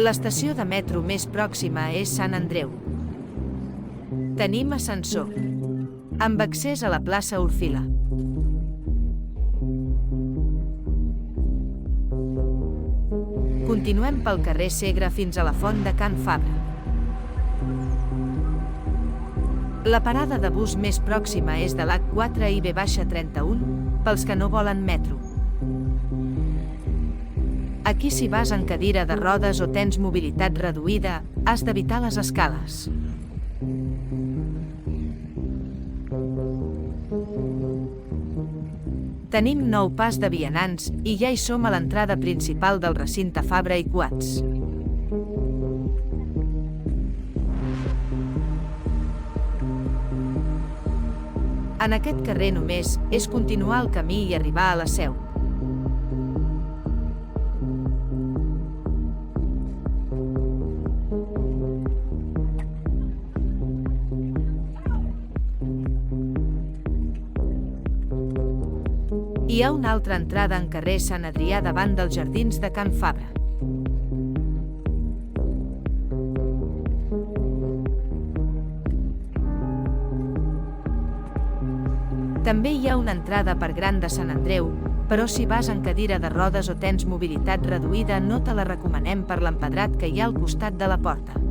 L'estació de metro més pròxima és Sant Andreu. Tenim ascensor, amb accés a la plaça Orfila. Continuem pel carrer Segre fins a la font de Can Fabra. La parada de bus més pròxima és de l'H4 i B-31 pels que no volen metro. Aquí si vas en cadira de rodes o tens mobilitat reduïda, has d'evitar les escales. Tenim nou pas de vianants i ja hi som a l'entrada principal del recinte Fabra i Coats. En aquest carrer només és continuar el camí i arribar a la Seu. Hi ha una altra entrada en carrer Sant Adrià davant dels jardins de Can Fabra. També hi ha una entrada per Gran de Sant Andreu, però si vas en cadira de rodes o tens mobilitat reduïda no te la recomanem per l'empedrat que hi ha al costat de la porta.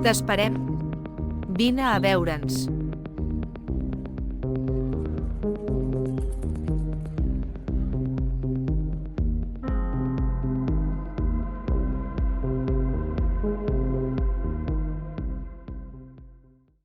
T'esperem. Vine a veure'ns.